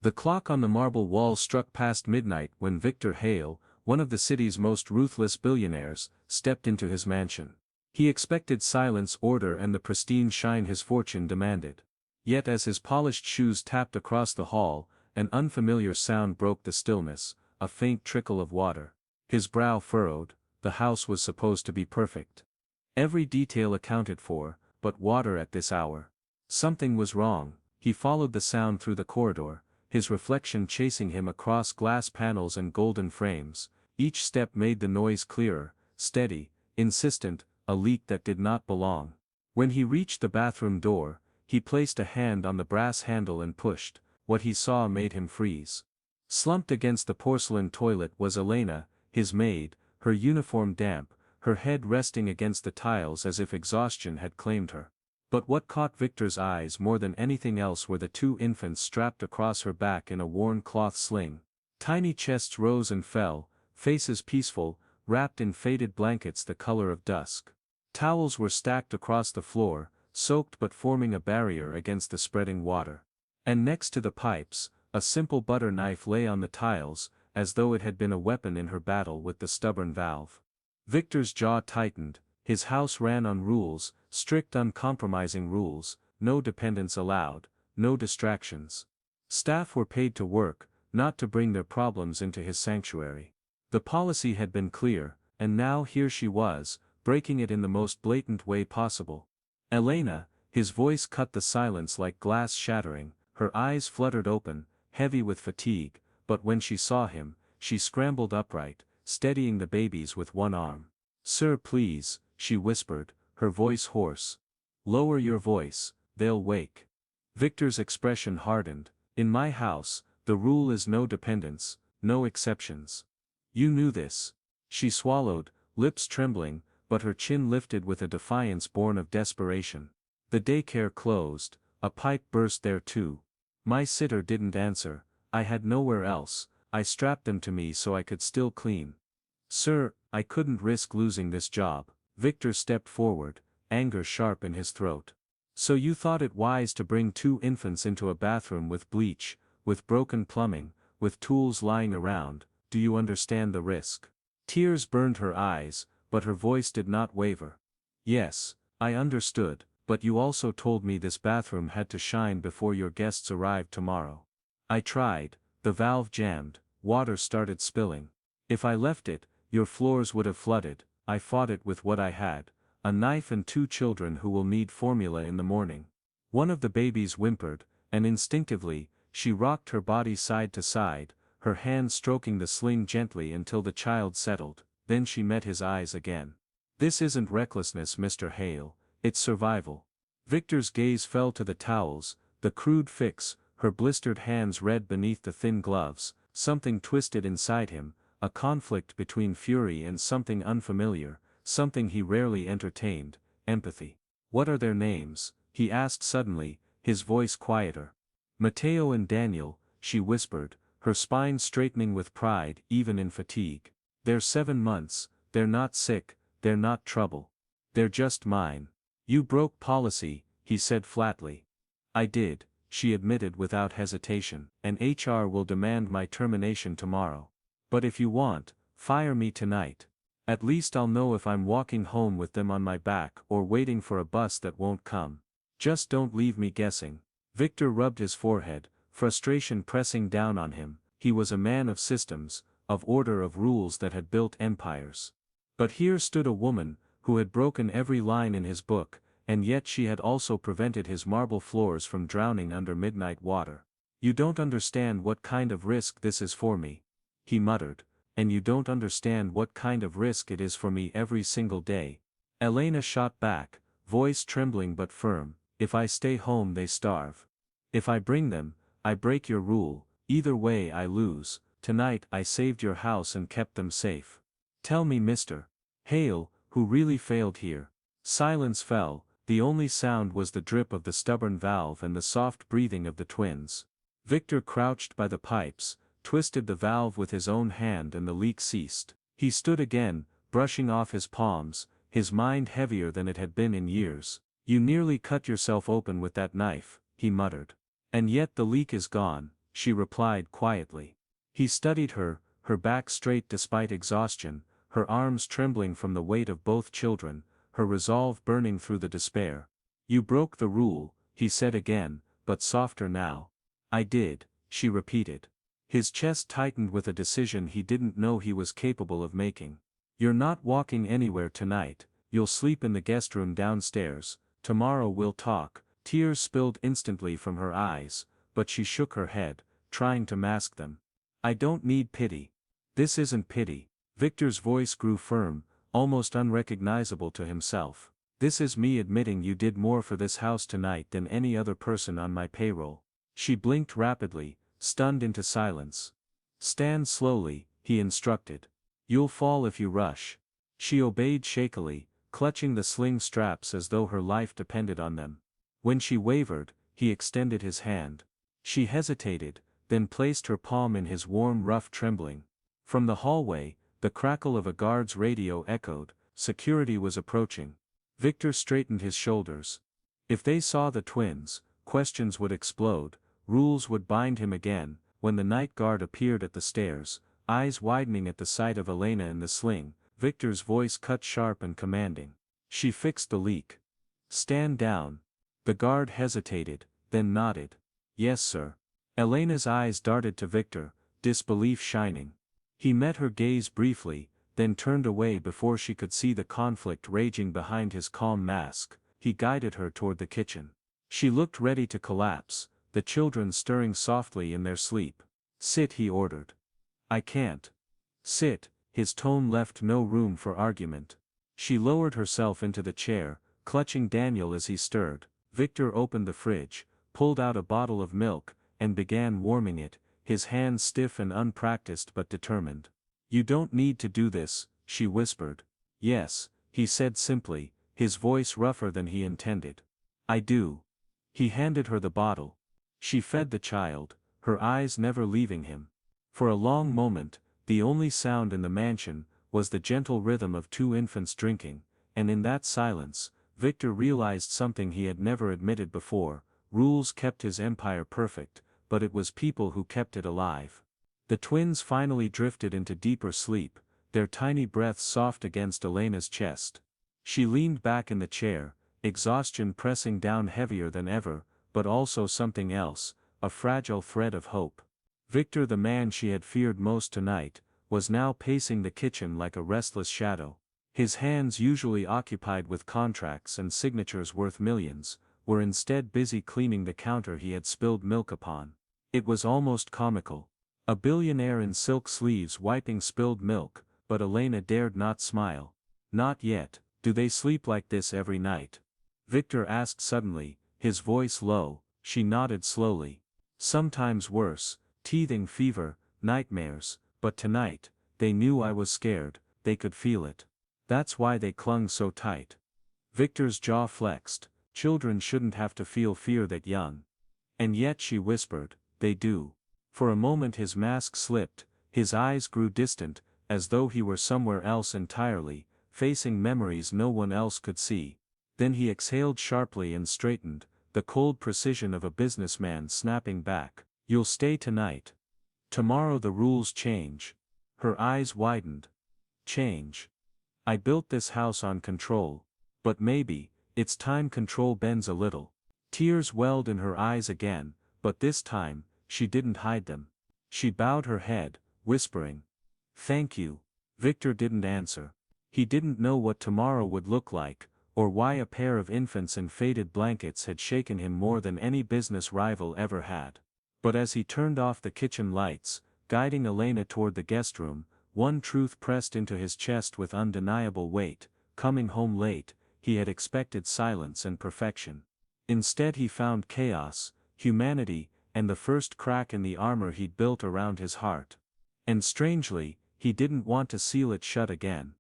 The clock on the marble wall struck past midnight when Victor Hale, one of the city's most ruthless billionaires, stepped into his mansion. He expected silence, order, and the pristine shine his fortune demanded. Yet as his polished shoes tapped across the hall, an unfamiliar sound broke the stillness, a faint trickle of water. His brow furrowed. The house was supposed to be perfect. Every detail accounted for, but water at this hour. Something was wrong. He followed the sound through the corridor, his reflection chasing him across glass panels and golden frames. Each step made the noise clearer, steady, insistent, a leak that did not belong. When he reached the bathroom door, he placed a hand on the brass handle and pushed. What he saw made him freeze. Slumped against the porcelain toilet was Elena, his maid, her uniform damp, her head resting against the tiles as if exhaustion had claimed her. But what caught Victor's eyes more than anything else were the two infants strapped across her back in a worn cloth sling. Tiny chests rose and fell, faces peaceful, wrapped in faded blankets the color of dusk. Towels were stacked across the floor, soaked but forming a barrier against the spreading water. And next to the pipes, a simple butter knife lay on the tiles, as though it had been a weapon in her battle with the stubborn valve. Victor's jaw tightened. His house ran on rules, strict uncompromising rules, no dependents allowed, no distractions. Staff were paid to work, not to bring their problems into his sanctuary. The policy had been clear, and now here she was, breaking it in the most blatant way possible. Elena, his voice cut the silence like glass shattering, her eyes fluttered open, heavy with fatigue, but when she saw him, she scrambled upright, steadying the babies with one arm. "Sir, please," she whispered, her voice hoarse. "Lower your voice, they'll wake." Victor's expression hardened. "In my house, the rule is no dependents, no exceptions. You knew this." She swallowed, lips trembling, but her chin lifted with a defiance born of desperation. The daycare closed, a pipe burst there too. My sitter didn't answer, I had nowhere else, I strapped them to me so I could still clean. "Sir, I couldn't risk losing this job." Victor stepped forward, anger sharp in his throat. "So you thought it wise to bring two infants into a bathroom with bleach, with broken plumbing, with tools lying around, do you understand the risk?" Tears burned her eyes, but her voice did not waver. "Yes, I understood, but you also told me this bathroom had to shine before your guests arrived tomorrow. I tried, the valve jammed, water started spilling. If I left it, your floors would have flooded. I fought it with what I had, a knife and two children who will need formula in the morning." One of the babies whimpered, and instinctively, she rocked her body side to side, her hand stroking the sling gently until the child settled. Then she met his eyes again. "This isn't recklessness, Mr. Hale, it's survival." Victor's gaze fell to the towels, the crude fix, her blistered hands red beneath the thin gloves. Something twisted inside him, a conflict between fury and something unfamiliar, something he rarely entertained, empathy. "What are their names?" he asked suddenly, his voice quieter. "Mateo and Daniel," she whispered, her spine straightening with pride even in fatigue. "They're 7 months, they're not sick, they're not trouble. They're just mine." "You broke policy," he said flatly. "I did," she admitted without hesitation, "and HR will demand my termination tomorrow. But if you want, fire me tonight. At least I'll know if I'm walking home with them on my back or waiting for a bus that won't come. Just don't leave me guessing." Victor rubbed his forehead, frustration pressing down on him. He was a man of systems, of order, of rules that had built empires. But here stood a woman, who had broken every line in his book, and yet she had also prevented his marble floors from drowning under midnight water. "You don't understand what kind of risk this is for me," he muttered, "and you don't understand what kind of risk it is for me every single day." Elena shot back, voice trembling but firm, "If I stay home they starve. If I bring them, I break your rule, either way I lose. Tonight I saved your house and kept them safe. Tell me, Mr. Hale, who really failed here." Silence fell, the only sound was the drip of the stubborn valve and the soft breathing of the twins. Victor crouched by the pipes, twisted the valve with his own hand and the leak ceased. He stood again, brushing off his palms, his mind heavier than it had been in years. "You nearly cut yourself open with that knife," he muttered. "And yet the leak is gone," she replied quietly. He studied her, her back straight despite exhaustion, her arms trembling from the weight of both children, her resolve burning through the despair. You broke the rule, he said again, but softer now. I did, she repeated. His chest tightened with a decision he didn't know he was capable of making. You're not walking anywhere tonight, you'll sleep in the guest room downstairs, tomorrow we'll talk. Tears spilled instantly from her eyes, but she shook her head, trying to mask them. I don't need pity. This isn't pity. Victor's voice grew firm, almost unrecognizable to himself. This is me admitting you did more for this house tonight than any other person on my payroll. She blinked rapidly, stunned into silence. Stand slowly, he instructed. You'll fall if you rush. She obeyed shakily, clutching the sling straps as though her life depended on them. When she wavered, he extended his hand. She hesitated, then placed her palm in his warm, rough trembling. From the hallway, the crackle of a guard's radio echoed, security was approaching. Victor straightened his shoulders. If they saw the twins, questions would explode, rules would bind him again. When the night guard appeared at the stairs, eyes widening at the sight of Elena in the sling, Victor's voice cut sharp and commanding. She fixed the leak. Stand down. The guard hesitated, then nodded. Yes, sir. Elena's eyes darted to Victor, disbelief shining. He met her gaze briefly, then turned away before she could see the conflict raging behind his calm mask. He guided her toward the kitchen. She looked ready to collapse, the children stirring softly in their sleep. Sit, he ordered. I can't. Sit, his tone left no room for argument. She lowered herself into the chair, clutching Daniel as he stirred. Victor opened the fridge, pulled out a bottle of milk, and began warming it, his hands stiff and unpracticed but determined. You don't need to do this, she whispered. Yes, he said simply, his voice rougher than he intended. I do. He handed her the bottle. She fed the child, her eyes never leaving him. For a long moment, the only sound in the mansion was the gentle rhythm of two infants drinking, and in that silence, Victor realized something he had never admitted before. Rules kept his empire perfect, but it was people who kept it alive. The twins finally drifted into deeper sleep, their tiny breaths soft against Elena's chest. She leaned back in the chair, exhaustion pressing down heavier than ever, but also something else, a fragile thread of hope. Victor, the man she had feared most tonight, was now pacing the kitchen like a restless shadow. His hands, usually occupied with contracts and signatures worth millions, were instead busy cleaning the counter he had spilled milk upon. It was almost comical. A billionaire in silk sleeves wiping spilled milk, but Elena dared not smile. Not yet. Do they sleep like this every night? Victor asked suddenly, his voice low. She nodded slowly. Sometimes worse, teething fever, nightmares, but tonight, they knew I was scared, they could feel it. That's why they clung so tight. Victor's jaw flexed. Children shouldn't have to feel fear that young. And yet, she whispered, they do. For a moment his mask slipped, his eyes grew distant, as though he were somewhere else entirely, facing memories no one else could see. Then he exhaled sharply and straightened, the cold precision of a businessman snapping back. You'll stay tonight. Tomorrow the rules change. Her eyes widened. Change. I built this house on control. But maybe, it's time control bends a little. Tears welled in her eyes again, but this time, she didn't hide them. She bowed her head, whispering, thank you. Victor didn't answer. He didn't know what tomorrow would look like, or why a pair of infants in faded blankets had shaken him more than any business rival ever had. But as he turned off the kitchen lights, guiding Elena toward the guest room, one truth pressed into his chest with undeniable weight. Coming home late, he had expected silence and perfection. Instead he found chaos, humanity, and the first crack in the armor he'd built around his heart. And strangely, he didn't want to seal it shut again.